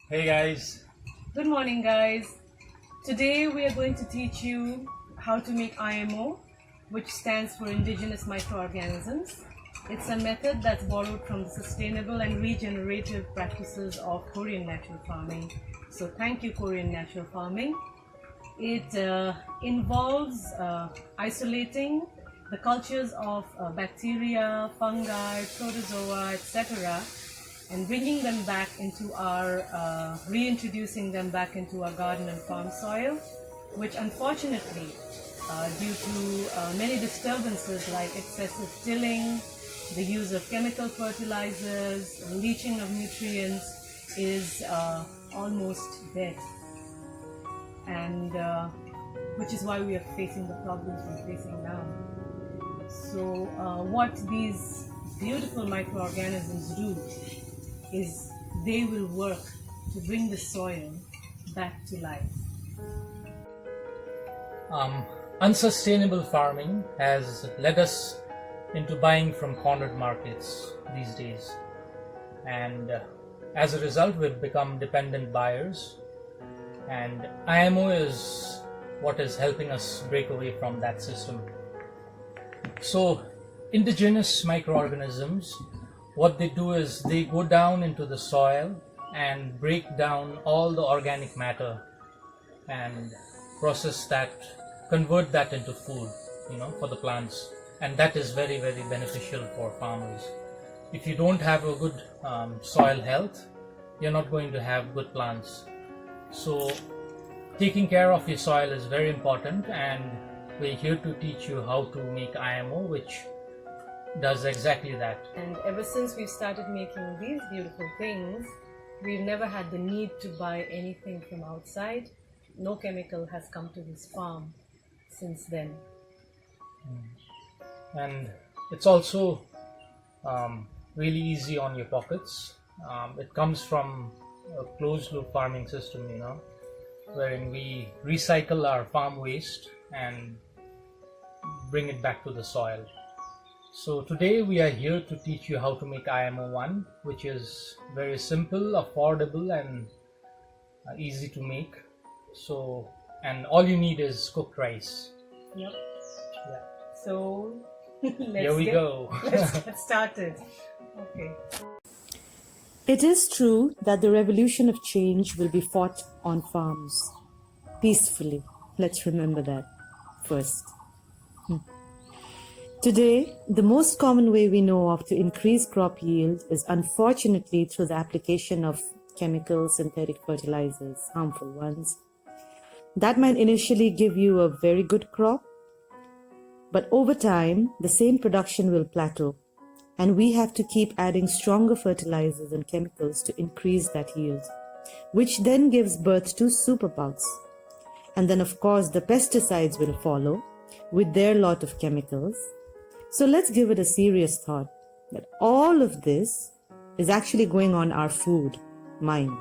Hey guys. Good morning, guys. Today we are going to teach you how to make IMO, which stands for indigenous microorganisms. It's a method that's borrowed from the sustainable and regenerative practices of Korean natural farming. So thank you, Korean natural farming. It involves isolating the cultures of bacteria, fungi, protozoa, etc., and bringing them back into our, reintroducing them back into our garden and farm soil, which unfortunately, due to many disturbances like excessive tilling, the use of chemical fertilizers, leaching of nutrients, is almost dead. And which is why we are facing the problems we're facing now. So what these beautiful microorganisms do is they will work to bring the soil back to life. Unsustainable farming has led us into buying from cornered markets these days, and as a result we've become dependent buyers, and IMO is what is helping us break away from that system. So indigenous microorganisms, what they do is they go down into the soil and break down all the organic matter and process that, convert that into food, for the plants. And that is very, very beneficial for farmers. If you don't have a good soil health, you're not going to have good plants. So taking care of your soil is very important, and we're here to teach you how to make IMO, which does exactly that. And ever since we've started making these beautiful things, we've never had the need to buy anything from outside. No chemical has come to this farm since then. And it's also really easy on your pockets. It comes from a closed loop farming system, wherein we recycle our farm waste and bring it back to the soil. So today we are here to teach you how to make IMO 1, which is very simple, affordable, and easy to make. So, and all you need is cooked rice. Yep. Yeah. So Here we go. Let's get started. Okay. It is true that the revolution of change will be fought on farms peacefully. Let's remember that first. Today, the most common way we know of to increase crop yield is unfortunately through the application of chemicals, synthetic fertilizers, harmful ones. That might initially give you a very good crop, but over time, the same production will plateau, and we have to keep adding stronger fertilizers and chemicals to increase that yield, which then gives birth to superbugs. And then, of course, the pesticides will follow with their lot of chemicals. So let's give it a serious thought that all of this is actually going on our food, mind.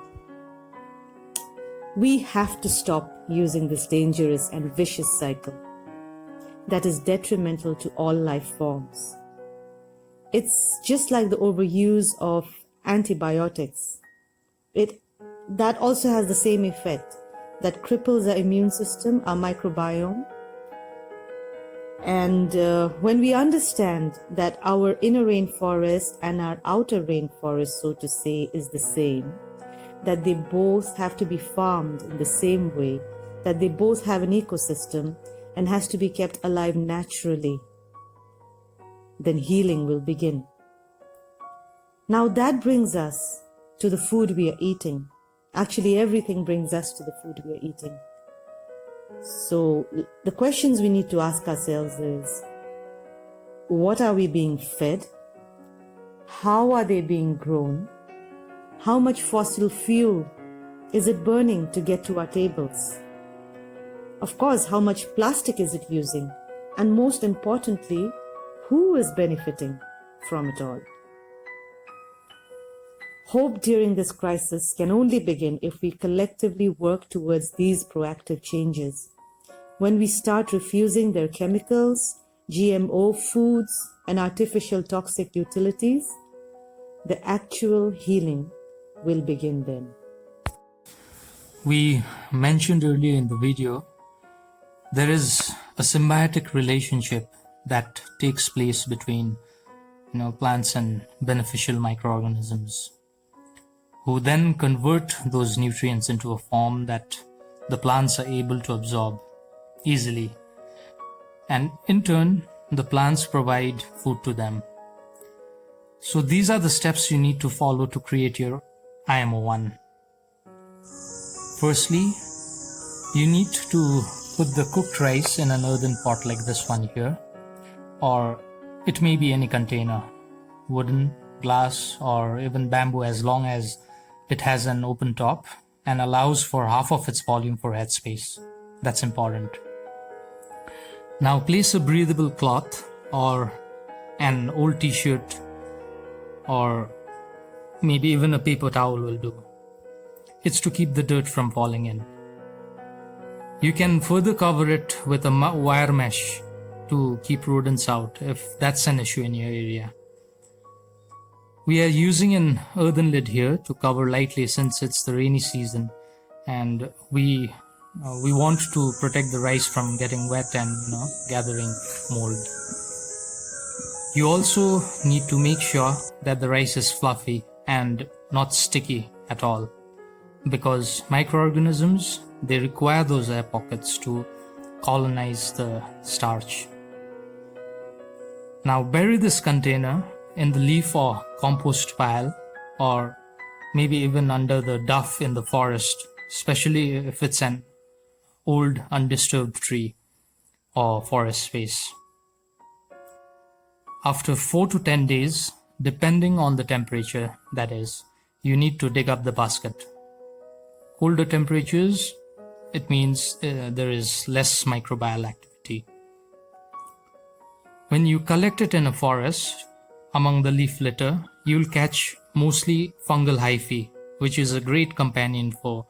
We have to stop using this dangerous and vicious cycle that is detrimental to all life forms. It's just like the overuse of antibiotics. That also has the same effect, that cripples our immune system, our microbiome. And when we understand that our inner rainforest and our outer rainforest, so to say, is the same, that they both have to be farmed in the same way, that they both have an ecosystem and has to be kept alive naturally, then healing will begin. Now that brings us to the food we are eating. Actually, everything brings us to the food we are eating. So the questions we need to ask ourselves is, what are we being fed? How are they being grown? How much fossil fuel is it burning to get to our tables? Of course, how much plastic is it using? And most importantly, who is benefiting from it all? Hope during this crisis can only begin if we collectively work towards these proactive changes. When we start refusing their chemicals, GMO foods, and artificial toxic utilities, the actual healing will begin then. we mentioned earlier in the video, there is a symbiotic relationship that takes place between plants and beneficial microorganisms, who then convert those nutrients into a form that the plants are able to absorb easily. And in turn, the plants provide food to them. So these are the steps you need to follow to create your IMO1. Firstly, you need to put the cooked rice in an earthen pot like this one here, or it may be any container, wooden, glass, or even bamboo, as long as it has an open top and allows for half of its volume for headspace. That's important. Now place a breathable cloth or an old t-shirt, or maybe even a paper towel will do. It's to keep the dirt from falling in. You can further cover it with a wire mesh to keep rodents out if that's an issue in your area. We are using an earthen lid here to cover lightly since it's the rainy season, and we want to protect the rice from getting wet and gathering mold. You also need to make sure that the rice is fluffy and not sticky at all, because microorganisms, they require those air pockets to colonize the starch. Now bury this container in the leaf or compost pile, or maybe even under the duff in the forest, especially if it's an old undisturbed tree or forest space. After 4 to 10 days, depending on the temperature, that is, you need to dig up the basket. Colder temperatures, it means there is less microbial activity. When you collect it in a forest, among the leaf litter, you'll catch mostly fungal hyphae, which is a great companion for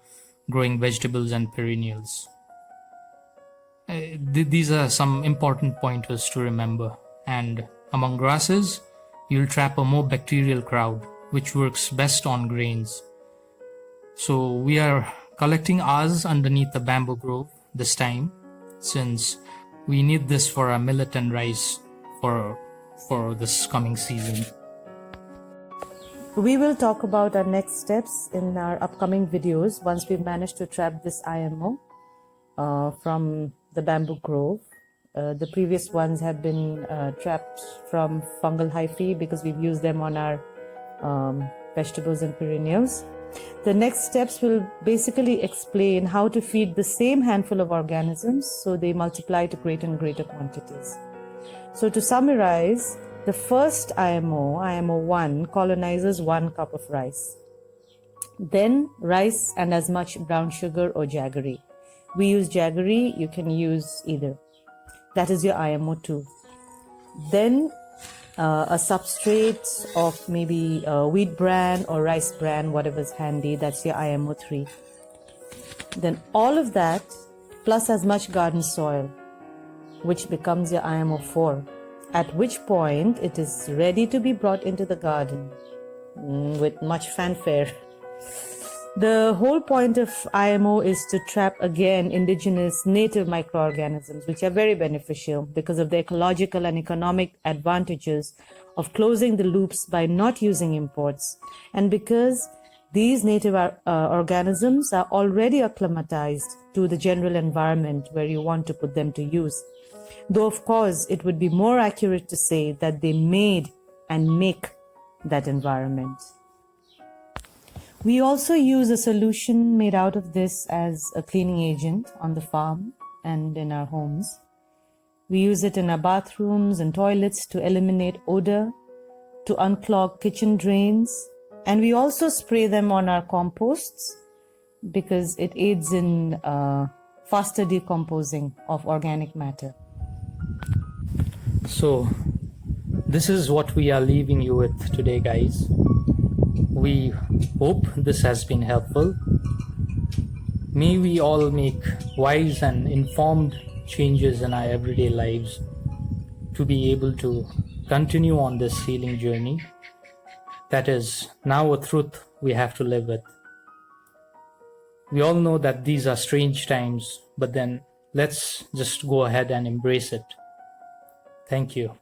growing vegetables and perennials. These are some important pointers to remember. And among grasses, you'll trap a more bacterial crowd, which works best on grains. So we are collecting ours underneath the bamboo grove this time, since we need this for our millet and rice for this coming season. We will talk about our next steps in our upcoming videos once we've managed to trap this IMO from the bamboo grove. The previous ones have been trapped from fungal hyphae because we've used them on our vegetables and perennials. The next steps will basically explain how to feed the same handful of organisms so they multiply to greater and greater quantities. So to summarize, the first IMO, IMO1, colonizes 1 cup of rice. Then rice and as much brown sugar or jaggery. We use jaggery, you can use either. That is your IMO2. Then a substrate of maybe wheat bran or rice bran, whatever's handy, that's your IMO3. Then all of that plus as much garden soil, which becomes your IMO4, at which point it is ready to be brought into the garden with much fanfare. The whole point of IMO is to trap again indigenous native microorganisms, which are very beneficial because of the ecological and economic advantages of closing the loops by not using imports, and because these native organisms are already acclimatized to the general environment where you want to put them to use. Though of course it would be more accurate to say that they made and make that environment. We also use a solution made out of this as a cleaning agent on the farm and in our homes. We use it in our bathrooms and toilets to eliminate odor, to unclog kitchen drains, and we also spray them on our composts because it aids in faster decomposing of organic matter. So this is what we are leaving you with today, guys. We hope this has been helpful. May we all make wise and informed changes in our everyday lives to be able to continue on this healing journey. That is now a truth we have to live with. We all know that these are strange times, but then let's just go ahead and embrace it. Thank you.